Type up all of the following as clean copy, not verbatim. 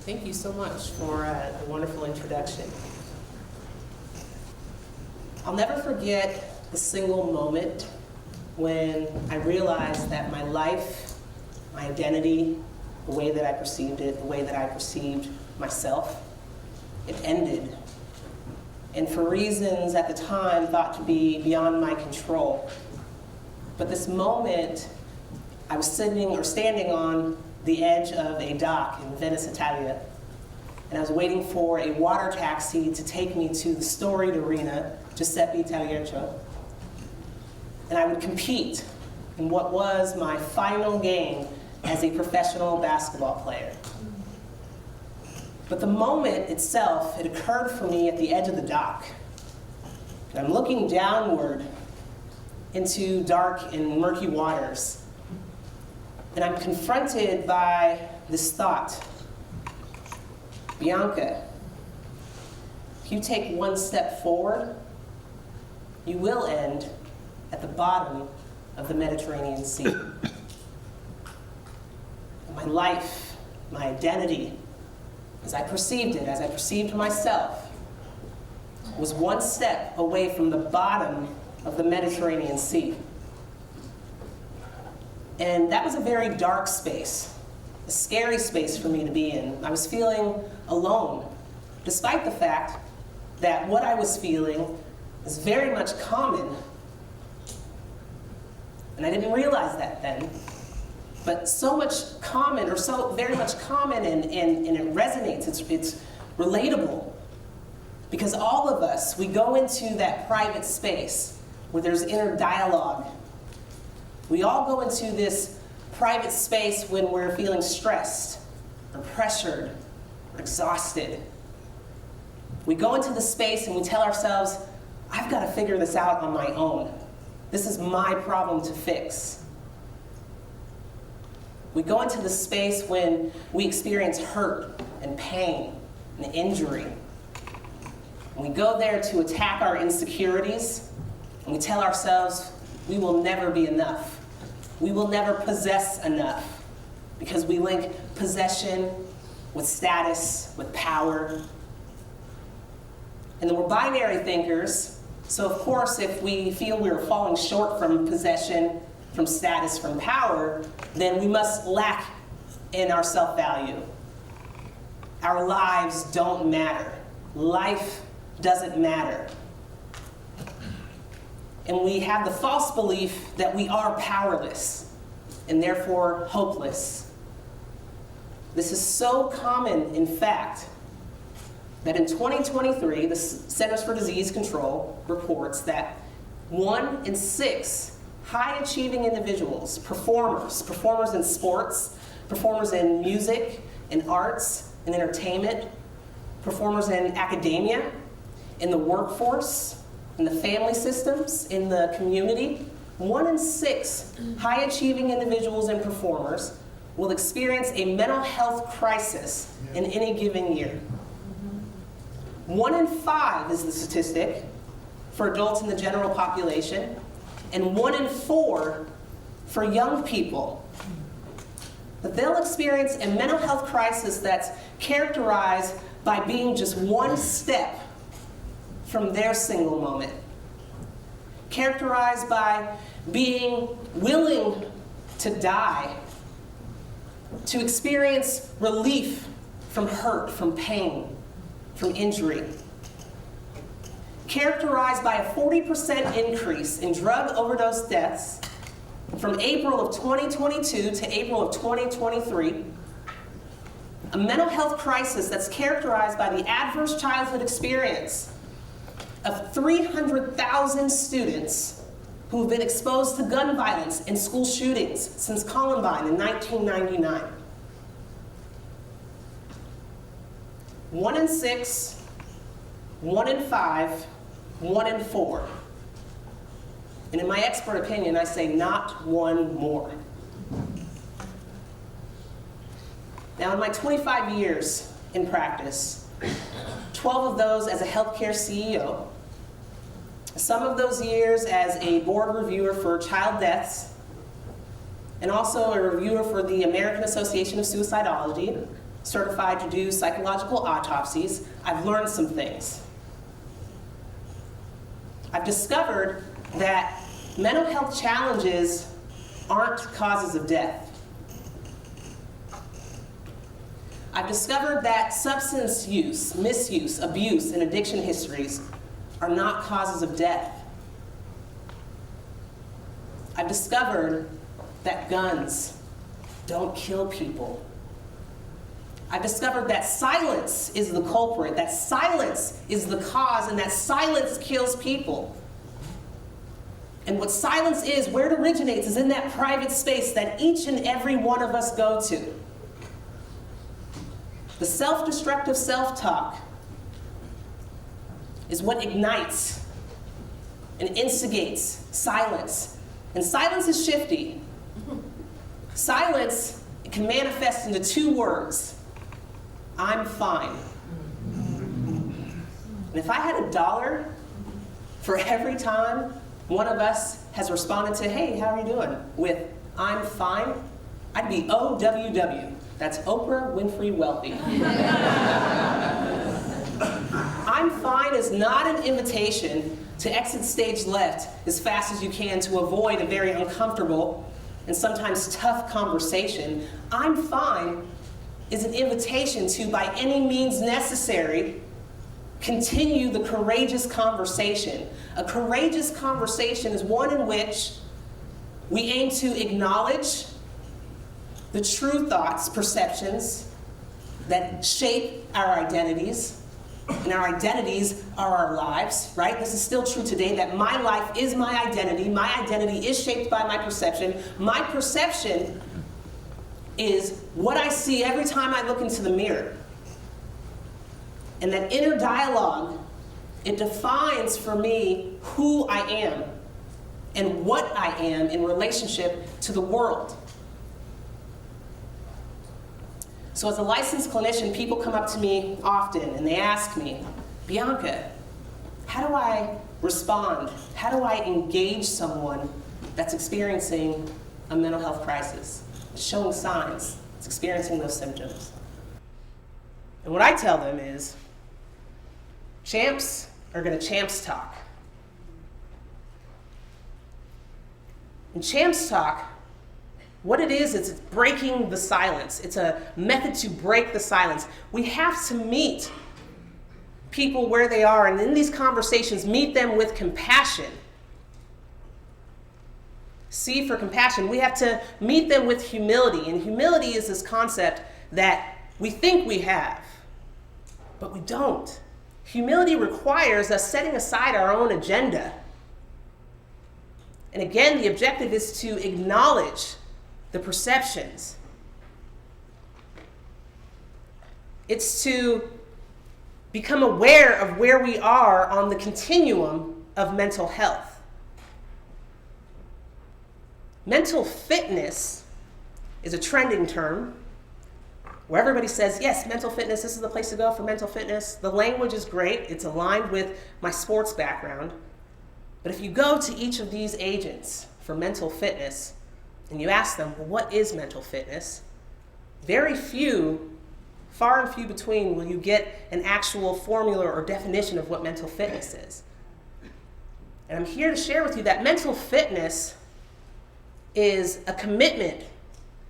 Thank you so much for the wonderful introduction. I'll never forget the single moment when I realized that my life, my identity, the way that I perceived it, the way that I perceived myself, it ended. And for reasons at the time thought to be beyond my control. But this moment, I was standing on the edge of a dock in Venice, Italia, and I was waiting for a water taxi to take me to the storied arena, Giuseppe Taliercio, and I would compete in what was my final game as a professional basketball player. But the moment itself, it occurred for me at the edge of the dock. And I'm looking downward into dark and murky waters. And I'm confronted by this thought. Bianca, if you take one step forward, you will end at the bottom of the Mediterranean Sea. My life, my identity, as I perceived it, as I perceived myself, was one step away from the bottom of the Mediterranean Sea. And that was a very dark space, a scary space for me to be in. I was feeling alone, despite the fact that what I was feeling is very much common. And I didn't realize that then. But so much common, or so very much common, and it resonates, it's relatable. Because all of us, we go into that private space where there's inner dialogue. We all go into this private space when we're feeling stressed, or pressured, or exhausted. We go into the space and we tell ourselves, I've got to figure this out on my own. This is my problem to fix. We go into the space when we experience hurt and pain and injury. And we go there to attack our insecurities, and we tell ourselves, we will never be enough. We will never possess enough, because we link possession with status, with power. And then we're binary thinkers, so of course if we feel we're falling short from possession, from status, from power, then we must lack in our self-value. Our lives don't matter. Life doesn't matter. And we have the false belief that we are powerless and therefore hopeless. This is so common, in fact, that in 2023, the Centers for Disease Control reports that 1 in 6 high-achieving individuals, performers in sports, performers in music, in arts, in entertainment, performers in academia, in the workforce, in the family systems, in the community, 1 in 6 high-achieving individuals and performers will experience a mental health crisis in any given year. 1 in 5 is the statistic for adults in the general population, and 1 in 4 for young people. That they'll experience a mental health crisis that's characterized by being just one step from their single moment. Characterized by being willing to die, to experience relief from hurt, from pain, from injury. Characterized by a 40% increase in drug overdose deaths from April of 2022 to April of 2023. A mental health crisis that's characterized by the adverse childhood experience of 300,000 students who have been exposed to gun violence and school shootings since Columbine in 1999. 1 in 6, 1 in 5, 1 in 4. And in my expert opinion, I say not one more. Now, in my 25 years in practice, 12 of those as a healthcare CEO, some of those years as a board reviewer for child deaths, and also a reviewer for the American Association of Suicidology, certified to do psychological autopsies, I've learned some things. I've discovered that mental health challenges aren't causes of death. I've discovered that substance use, misuse, abuse, and addiction histories are not causes of death. I've discovered that guns don't kill people. I've discovered that silence is the culprit, that silence is the cause, and that silence kills people. And what silence is, where it originates, is in that private space that each and every one of us go to. The self-destructive self-talk is what ignites and instigates silence. And silence is shifty. Silence can manifest into two words: I'm fine. And if I had $1 for every time one of us has responded to, hey, how are you doing, with I'm fine, I'd be OWW. That's Oprah Winfrey Wealthy. I'm fine is not an invitation to exit stage left as fast as you can to avoid a very uncomfortable and sometimes tough conversation. I'm fine is an invitation to, by any means necessary, continue the courageous conversation. A courageous conversation is one in which we aim to acknowledge the true thoughts, perceptions that shape our identities, and our identities are our lives, right? This is still true today, that my life is my identity. My identity is shaped by my perception. My perception is what I see every time I look into the mirror. And that inner dialogue, it defines for me who I am and what I am in relationship to the world. So as a licensed clinician, people come up to me often and they ask me, Bianca, how do I respond? How do I engage someone that's experiencing a mental health crisis, showing signs, it's experiencing those symptoms? And what I tell them is, champs are going to champs talk. And champs talk, what it is, it's breaking the silence. It's a method to break the silence. We have to meet people where they are, and in these conversations, meet them with compassion. C for compassion. We have to meet them with humility, and humility is this concept that we think we have, but we don't. Humility requires us setting aside our own agenda. And again, the objective is to acknowledge the perceptions. It's to become aware of where we are on the continuum of mental health. Mental fitness is a trending term where everybody says, yes, mental fitness, this is the place to go for mental fitness. The language is great. It's aligned with my sports background. But if you go to each of these agents for mental fitness and you ask them, well, what is mental fitness? Very few, far and few between, will you get an actual formula or definition of what mental fitness is. And I'm here to share with you that mental fitness is a commitment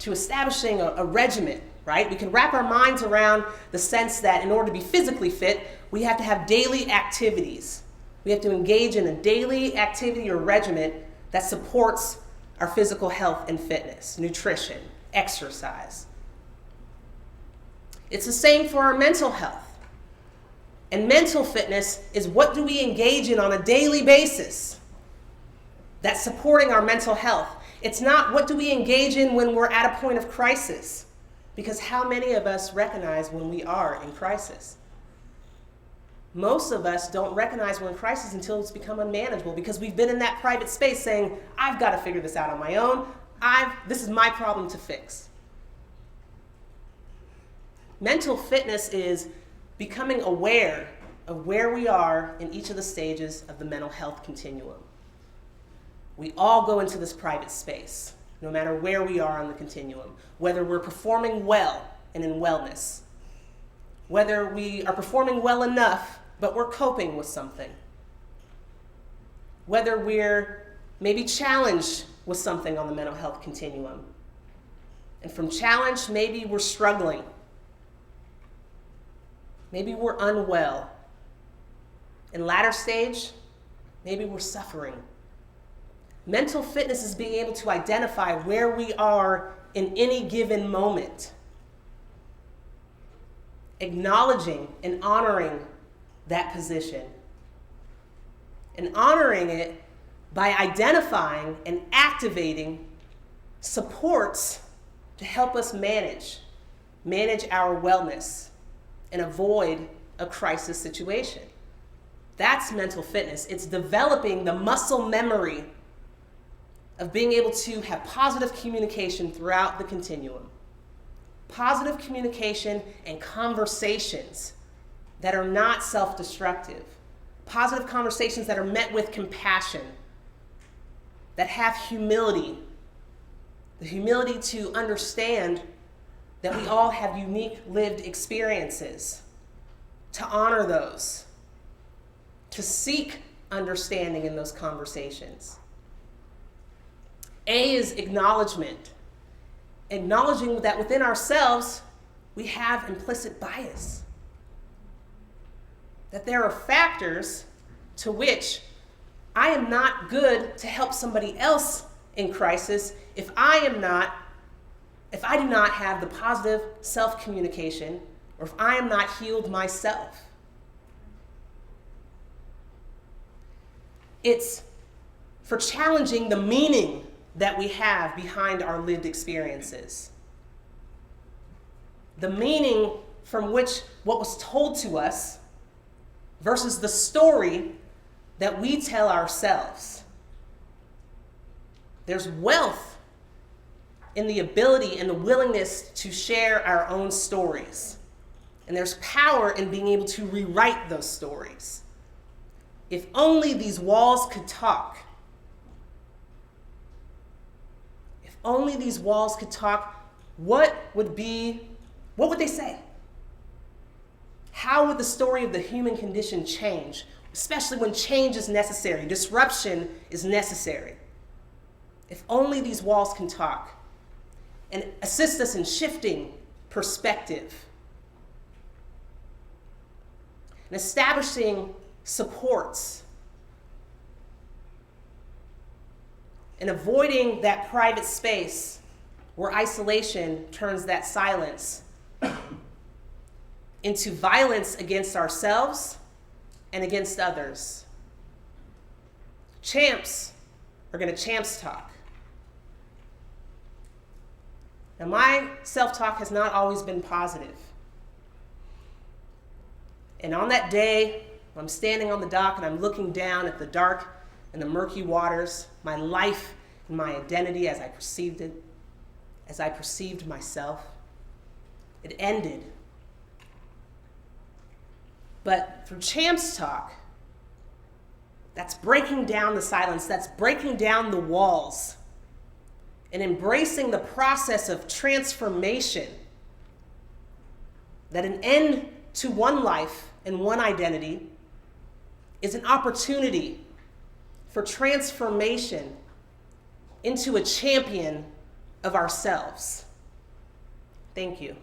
to establishing a regimen, right? We can wrap our minds around the sense that in order to be physically fit, we have to have daily activities. We have to engage in a daily activity or regimen that supports our physical health and fitness, nutrition, exercise. It's the same for our mental health. And mental fitness is what do we engage in on a daily basis that's supporting our mental health. It's not what do we engage in when we're at a point of crisis, because how many of us recognize when we are in crisis? Most of us don't recognize we're in crisis until it's become unmanageable, because we've been in that private space saying, I've got to figure this out on my own. This is my problem to fix. Mental fitness is becoming aware of where we are in each of the stages of the mental health continuum. We all go into this private space, no matter where we are on the continuum, whether we're performing well and in wellness. Whether we are performing well enough, but we're coping with something. Whether we're maybe challenged with something on the mental health continuum. And from challenge, maybe we're struggling. Maybe we're unwell. In latter stage, maybe we're suffering. Mental fitness is being able to identify where we are in any given moment. Acknowledging and honoring that position. And honoring it by identifying and activating supports to help us manage our wellness and avoid a crisis situation. That's mental fitness. It's developing the muscle memory of being able to have positive communication throughout the continuum. Positive communication and conversations that are not self-destructive. Positive conversations that are met with compassion, that have humility. The humility to understand that we all have unique lived experiences, to honor those, to seek understanding in those conversations. A is acknowledgement. Acknowledging that within ourselves, we have implicit bias. That there are factors to which I am not good to help somebody else in crisis if I do not have the positive self-communication, or if I am not healed myself. It's for challenging the meaning that we have behind our lived experiences. The meaning from which what was told to us versus the story that we tell ourselves. There's wealth in the ability and the willingness to share our own stories. And there's power in being able to rewrite those stories. If only these walls could talk. If only these walls could talk, what would they say? How would the story of the human condition change? Especially when change is necessary, disruption is necessary. If only these walls can talk and assist us in shifting perspective and establishing supports and avoiding that private space where isolation turns that silence into violence against ourselves and against others. Champs are going to champs talk. Now, my self-talk has not always been positive. And on that day, when I'm standing on the dock and I'm looking down at the dark and the murky waters, my life and my identity as I perceived it, as I perceived myself, it ended. But through champs talk, that's breaking down the silence, that's breaking down the walls, and embracing the process of transformation, that an end to one life and one identity is an opportunity for transformation into a champion of ourselves. Thank you.